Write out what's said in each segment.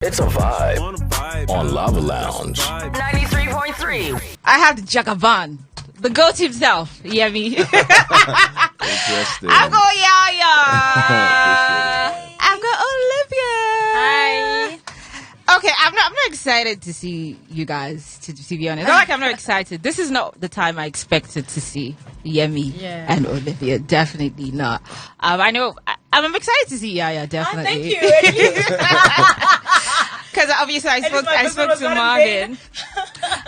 It's a vibe on Lava Lounge. 93.3. I have the Jagaban, the goat himself, Yemi. Interesting. I've got Yaya. I've got Olivia. Hi. Okay, I'm not excited to see you guys, to be honest. Not like I'm not excited. This is not the time I expected to see Yemi and Olivia. Definitely not. I know, I'm excited to see Yaya, definitely. Thank you. Because obviously I spoke to Marvin.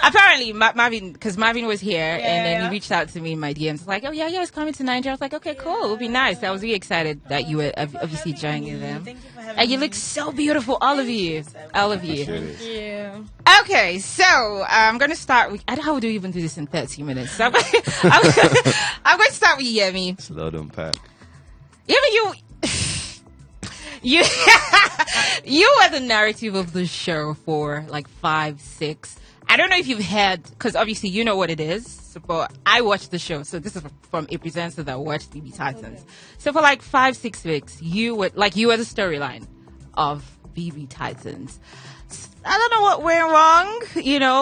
Apparently, Marvin, because Marvin was here, and then he reached out to me in my DMs. Like, oh, yeah, it's coming to Nigeria. I was like, okay, cool. It would be nice. I was really excited that you were obviously joining them. Thank you for having me. And you look so beautiful, all of you. All of you. Thank you. Okay, so I'm going to start with, I don't know how do we even do this in 30 minutes. So I'm going to start with Yemi. It's a lot to unpack. Yemi, you were the narrative of the show for like 5, 6. I don't know if you've had, because obviously you know what it is, but I watched the show. So this is from a presenter that watched BB Titans. Okay. So for like 5, 6 weeks, you were the storyline of BB Titans. I don't know what went wrong,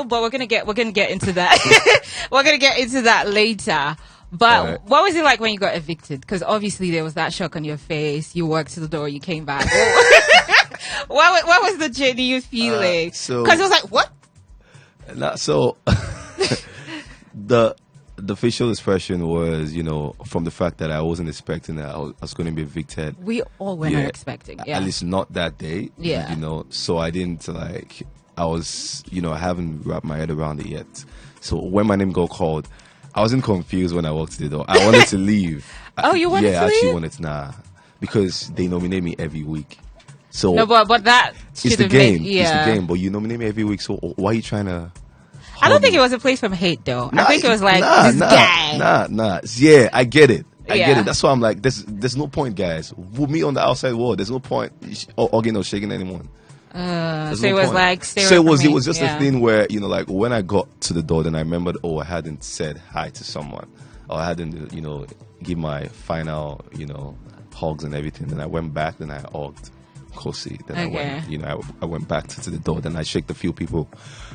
but we're gonna get into that. We're gonna get into that later. But What was it like when you got evicted? Because obviously there was that shock on your face. You walked to the door, you came back. What was the genuine feeling? Because it was like, what? Not so. The facial expression was, from the fact that I wasn't expecting that I was going to be evicted. We all were not expecting. Yeah. At least not that day. Yeah. So I didn't I haven't wrapped my head around it yet. So when my name got called, I wasn't confused when I walked to the door. I wanted to leave. Oh, you wanted to leave? Yeah, I actually wanted to, because they nominate me every week. So no, but that it's the game. It's the game. But you nominate me every week, so why are you trying to? I don't think it was a place from hate, though. I think it was like this guy. Nah. Yeah, I get it. I get it. That's why I'm like, there's no point, guys. With me on the outside world, there's no point hugging or shaking anyone. So it was like, it was just a thing where when I got to the door, then I remembered, I hadn't said hi to someone, or I hadn't give my final hugs and everything. Then I went back, then I hugged Kosi. Then I went back to the door. Then I shook a few people,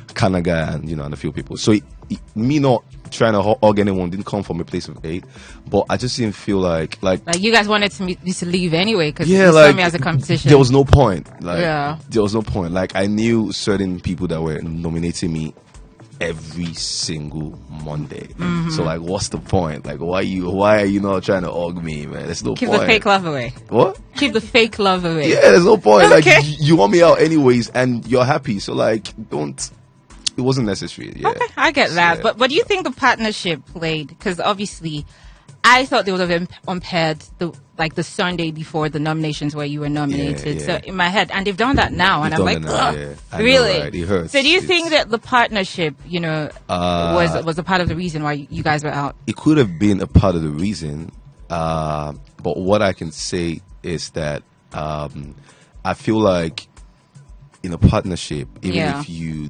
Kanaga and a few people. So me not trying to hug anyone didn't come from a place of hate, but I just didn't feel like you guys wanted me to leave anyway because you saw me as a competition. There was no point. There was no point. Like, I knew certain people that were nominating me every single Monday. Mm-hmm. So what's the point? Like, why are you not trying to hug me, man? There's no point. Keep the fake love away. What? Keep the fake love away. Yeah, there's no point. Okay. Like, you want me out anyways, and you're happy. So don't. It wasn't necessary. Yeah. Okay, I get that. Yeah. But do you think the partnership played? Because obviously, I thought they would have impaired the Sunday before the nominations where you were nominated. Yeah. So in my head, and they've done that now, and I'm like, really? Know, right? It hurts. So do you think that the partnership, was a part of the reason why you guys were out? It could have been a part of the reason, but what I can say is that I feel like in a partnership, even if you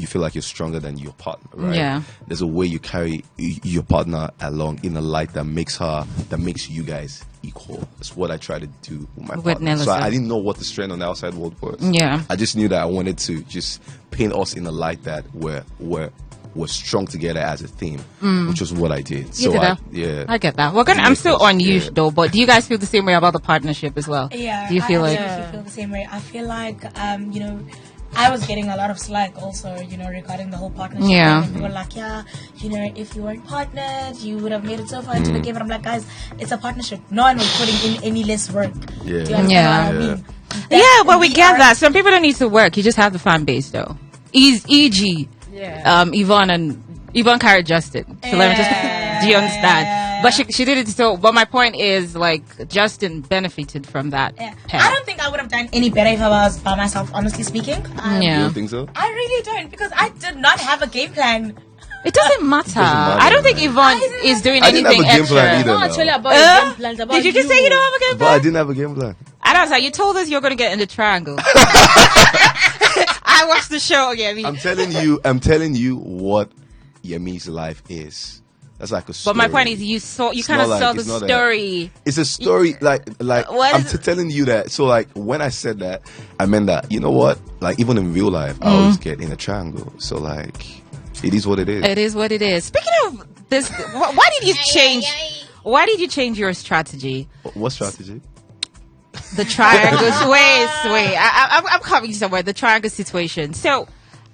feel like you're stronger than your partner, right? Yeah. There's a way you carry your partner along in a light that makes you guys equal. That's what I try to do with my partner. So I didn't know what the strength on the outside world was. Yeah. I just knew that I wanted to just paint us in a light that we're strong together as a team, which was what I did. I get that. I'm still on you though, but do you guys feel the same way about the partnership as well? Yeah. Do you feel I feel the same way. I feel like I was getting a lot of slack also, regarding the whole partnership. Yeah. And people were like, if you weren't partnered, you would have made it so far into the game. And I'm like, guys, it's a partnership. No one was putting in any less work. Yeah. Do you understand what I mean? Well, we get that. Some people don't need to work. You just have the fan base, though. E.g., Yvonne carried Justin. So let me just, do you understand? But she did it so. But my point is, Justin benefited from that. Yeah. I don't think I would have done any better if I was by myself, honestly speaking. You don't think so? I really don't, because I did not have a game plan. It doesn't matter. I don't think Yvonne is doing anything extra. Did you just say you don't have a game plan? But I didn't have a game plan. I don't know. You told us you're going to get in the triangle. I watched the show, Yemi. I'm telling you what Yemi's life is. That's like a story. But my point is, you kind of saw the story. It's a story, like I'm telling you that. So like when I said that, I meant that, you know what? Like even in real life, I always get in a triangle. So like, it is what it is. It is what it is. Speaking of this, why did you change? Why did you change your strategy? What strategy? The triangles. Wait. I'm coming somewhere. The triangle situation. So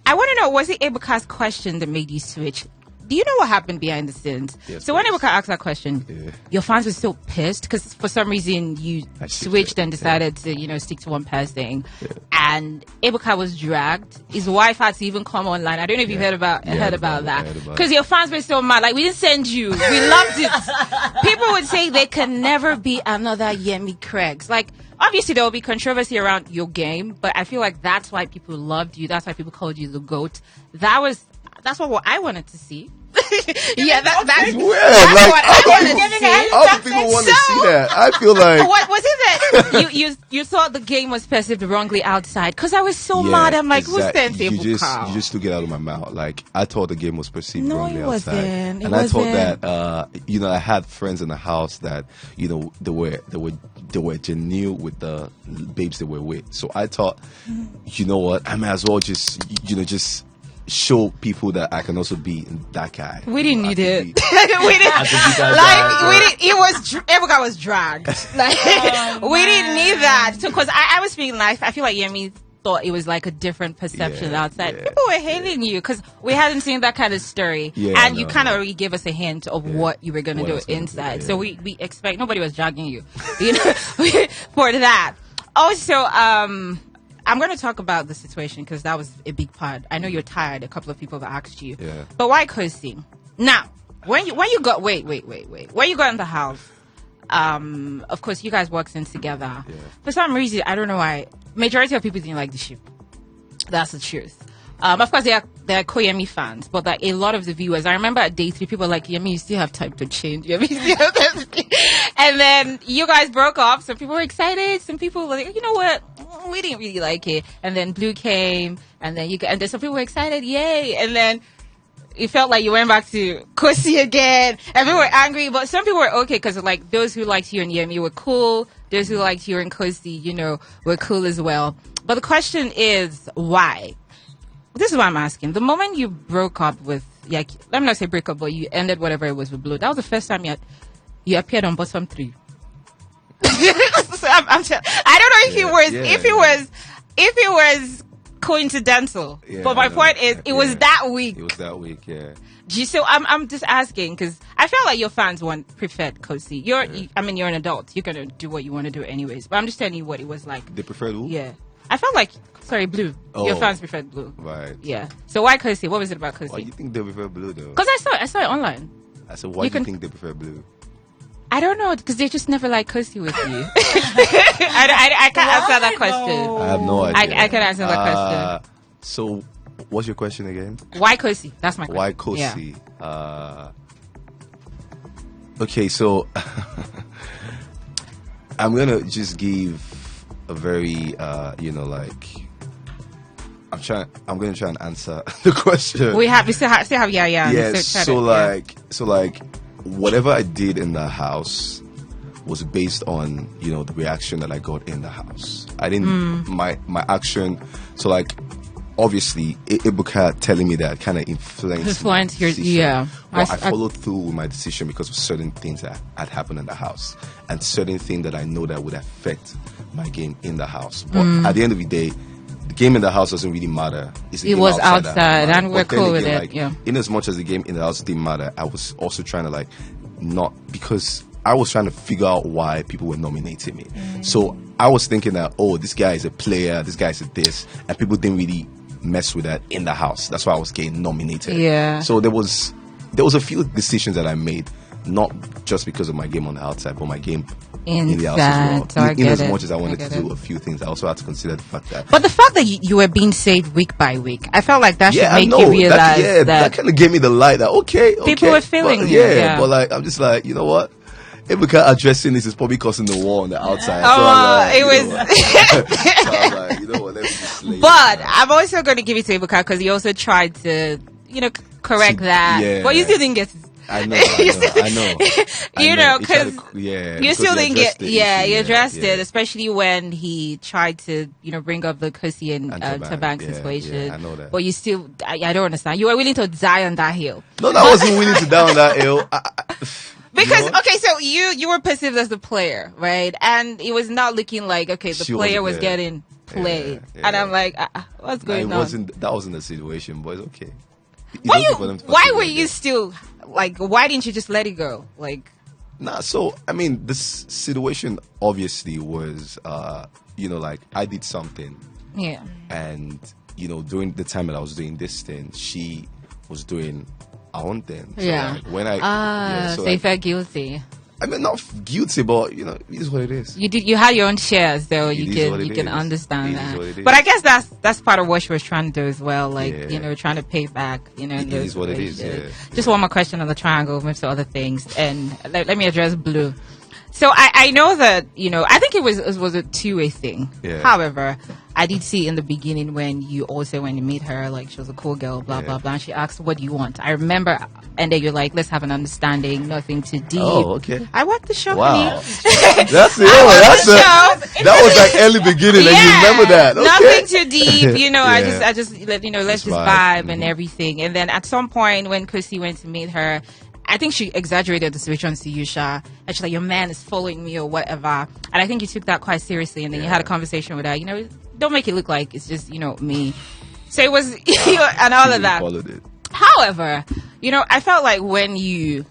I want to know, was it Ebuka's question that made you switch? Do you know what happened behind the scenes? Yes, so when Ebuka asked that question, your fans were so pissed because for some reason you switched and decided to, stick to one person. Yeah. And Ebuka was dragged. His wife had to even come online. I don't know if you heard about that. Because your fans were so mad. Like, we didn't send you. We loved it. People would say there can never be another Yemi Craigs. Like, obviously there will be controversy around your game, but I feel like that's why people loved you. That's why people called you the GOAT. That's what I wanted to see. Yeah, that's weird. Like, how do people want to see that? I feel like what was it that you thought the game was perceived wrongly outside? Because I was so mad. I'm like, who's sent you just took it out of my mouth. Like, I thought the game was perceived wrongly outside, and I thought that I had friends in the house that they were genuine with the babes they were with. So I thought, you know what, I may as well just show people that I can also be that guy. We didn't need it. We didn't. Ebuka was dragged. Like, we didn't need that. So, because I was being nice. I feel like Yemi thought it was like a different perception outside. Yeah, people were hailing you because we hadn't seen that kind of story. Yeah, and you kind of already gave us a hint of what you were going to do inside. So we expect, nobody was dragging you, for that. Also, I'm going to talk about the situation because that was a big part. I know you're tired. A couple of people have asked you. Yeah. But why Kosi? Now, when you got wait. When you got in the house, of course you guys worked in together. Yeah. For some reason, I don't know why. Majority of people didn't like the ship. That's the truth. Of course, they are Yemi fans, but like a lot of the viewers, I remember at day 3, people were like, Yemi, you still have time to change. Yemi, you still have time to change. And then you guys broke up. Some people were excited. Some people were like, you know what? We didn't really like it. And then Blue came, and then some people were excited, yay! And then it felt like you went back to Kosi again. And people were angry, but some people were okay because like those who liked you and Yemi were cool. Those who liked you and Kosi, were cool as well. But the question is, why? This is what I'm asking. The moment you broke up with, let me not say break up, but you ended whatever it was with Blue. That was the first time you appeared on Bottom 3. So I don't know if it was coincidental. Yeah, but my point is, it was that week. It was that week, yeah. So I'm just asking because I felt like your fans preferred Kosi. You're an adult. You're gonna do what you want to do anyways. But I'm just telling you what it was like. They preferred who? Yeah, I felt like Blue. Oh, your fans preferred Blue. Right. Yeah. So why Kosi? What was it about Kosi? Why do you think they prefer Blue though? Because I saw it online. I said, why do you think they prefer Blue? I don't know, because they just never like Kosi with you. I can't answer that question. I have no idea. I can't answer that question. So, what's your question again? Why Kosi? That's my question. Why Kosi? Yeah. Okay, so I'm gonna just give a very, I'm gonna try and answer the question. We still have Yaya. Yeah. So whatever I did in the house was based on the reaction that I got in the house. I didn't my action. So like obviously Ebuka telling me that kind of influenced your decision. Yeah. But I followed through with my decision because of certain things that had happened in the house and certain things that I know that would affect my game in the house. But at the end of the day, the game in the house doesn't really matter. It was outside and we're cool with it. Yeah. In as much as the game in the house didn't matter, I was also trying to because I was trying to figure out why people were nominating me. So I was thinking that, this guy is a player, this guy is a this, and people didn't really mess with that in the house. That's why I was getting nominated. Yeah. So there was a few decisions that I made, not just because of my game on the outside, but my game in the house as well. In as much as I wanted to do a few things, I also had to consider the fact that. But the fact that you were being saved week by week, I felt like that should make you realize that kind of gave me the light that people were feeling but, you. Yeah, but like I'm just like, you know what? Ebuka addressing this is probably causing the war on the outside. It was. So I was like, you know what? Let me just lay But I'm also going to give it to Ebuka because he also tried to, correct that. Yeah. But you still didn't get it. I know. I know. Because you still didn't get, you addressed it, especially when he tried to, bring up the Kusi and Tabank situation. Yeah, I know that. But you still, I don't understand. You were willing to die on that hill. No, I wasn't willing to die on that hill. Because, okay, so you were perceived as the player, right? And it was not looking like, okay, the player was getting played. Yeah. And I'm like, what's going on? That wasn't the situation, but it's okay. Why were you still, like, why didn't you just let it go? Like, so, I mean, this situation obviously was, like, I did something. Yeah. And, during the time that I was doing this thing, she was doing her own thing. So, yeah. Like, when I... so you felt guilty. I mean, not guilty, but, it is what it is. You had your own shares, so you can understand that. But I guess that's part of what she was trying to do as well, like, trying to pay back, It is what it is, yeah. Just one more question on the triangle, maybe some other things, and let me address Blue. So I know that, I think it was a two-way thing. Yeah. However, I did see in the beginning when you meet her, like, she was a cool girl, blah, blah, blah. And she asked, what do you want? I remember, and then you're like, let's have an understanding, nothing too deep. Oh, okay. I watched the show, wow. honey. That's it. That was like early beginning, and you remember that. Okay. Nothing too deep, I just let's just vibe and everything. And then at some point when Kusi went to meet her, I think she exaggerated the situation to Yusha. Actually, like, your man is following me or whatever. And I think you took that quite seriously. And then you had a conversation with her. Don't make it look like it's just, me. So it was, and all of that. Followed it. However, I felt like when you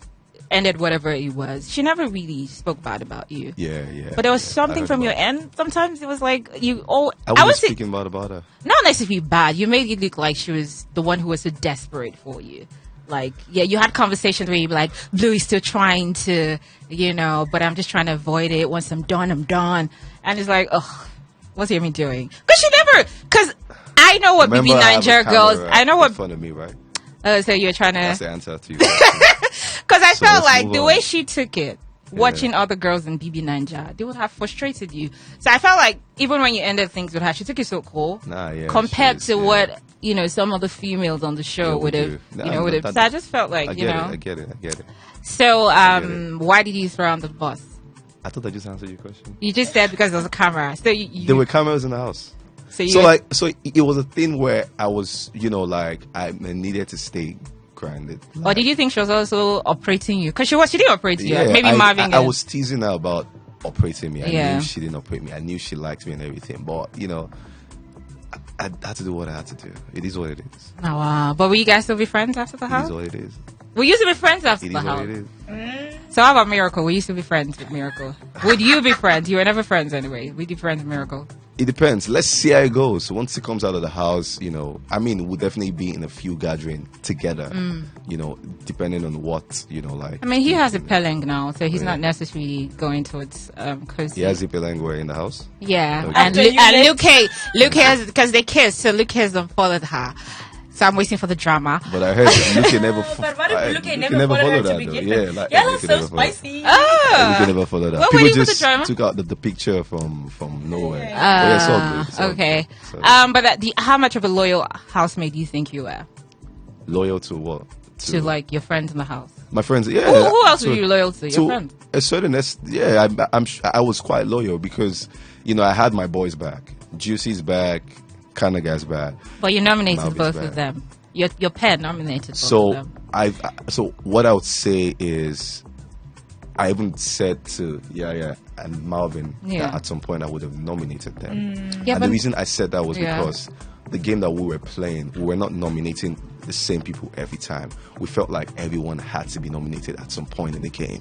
ended whatever it was, she never really spoke bad about you. Yeah. But there was something from your end. Sometimes it was like I wasn't speaking bad about her. Not necessarily bad. You made it look like she was the one who was so desperate for you. Like, you had conversations where you'd be like, Blue is still trying to, but I'm just trying to avoid it. Once I'm done, I'm done. And it's like, ugh, what's Yemi doing? Because I know what BB Niger girls, I know what. In front of me, right? So you're trying to. That's the answer to you. Because I felt like the way she took it, watching other girls in BB Ninja, they would have frustrated you. So I felt like even when you ended things with her, she took it so cool. Compared to what some of the females on the show would have, So I just felt like, I get it. So why did you throw on the bus? I thought I just answered your question. You just said because there was a camera. So there were cameras in the house. So it was a thing where I was, I needed to stay grounded. Or did you think she was also operating you? Because she didn't operate you. Maybe Marvin. I was teasing her about operating me. I knew she didn't operate me. I knew she liked me and everything. But, I had to do what I had to do. It is what it is. Oh, wow. But will you guys still be friends after the house? It is what it is. We used to be friends after the house. It is what it is. So how about Miracle? We used to be friends with Miracle. Would you be friends? You were never friends anyway. Would you be friends with Miracle? It depends. Let's see how it goes. Once it comes out of the house, we'll definitely be in a few gatherings together, depending on what, like. I mean, he has a peleng now, so he's not necessarily going towards Kusi. He has a peleng in the house? Yeah. Okay. And Luke has, because they kissed, so Luke has followed her. So I'm waiting for the drama. But I heard Luke never But what if Luke never followed her to begin with? Yeah, that's so spicy. Luke never followed her. Well, People waiting just for the drama? took out the picture from nowhere. It's all good. It's all okay. good. So. But how much of a loyal housemate do you think you were? Loyal to what? To like your friends in the house. My friends, yeah. Who else were you loyal to? Your friends? A certain, I was quite loyal because, I had my boys back. Juicy's back. Kanaga's back. But you nominated both of them. Your pair nominated both of them. So what I would say is, I even said to Yaya and Marvin that at some point I would have nominated them. And the reason I said that was because the game that we were playing, we were not nominating the same people every time. We felt like everyone had to be nominated at some point in the game.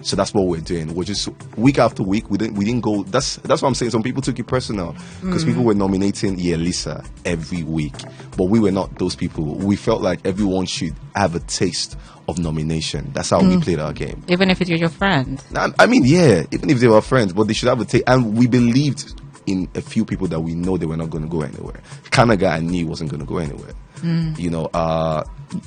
So that's what we're doing. We're just week after week. We didn't go. That's what I'm saying. Some people took it personal because people were nominating Lisa every week, but we were not those people. We felt like everyone should have a taste of nomination. That's how we played our game. Even if it's your friend. I mean, even if they were friends, but they should have a taste. And we believed in a few people that we know they were not going to go anywhere. Kanaga, I knew wasn't going to go anywhere.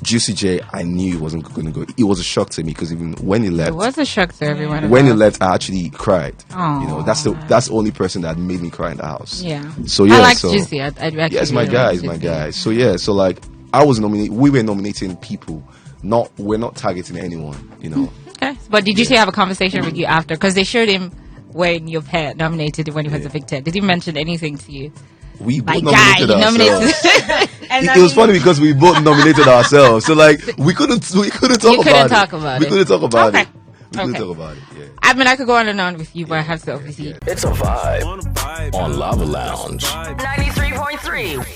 Juicy J, I knew he wasn't going to go. It was a shock to me because even when he left, it was a shock to everyone. When he left, I actually cried. Aww. That's the only person that made me cry in the house. Yeah. So yeah, I like Juicy. It's my guy. It's my guy. So yeah, so like I was nominating. We were nominating people, we're not targeting anyone, you know. Okay. But did you say have a conversation with you after? Because they showed him when you've had nominated when he was evicted. Did he mention anything to you? We both Like, nominated guy, ourselves. nominated. It was funny because we both nominated ourselves, so like we couldn't talk You couldn't talk about We it. couldn't talk about Okay. it. We couldn't Okay. talk about it. Yeah. I mean, I could go on and on with you, but I have to obviously. It's a vibe on Lava Lounge. 93.3.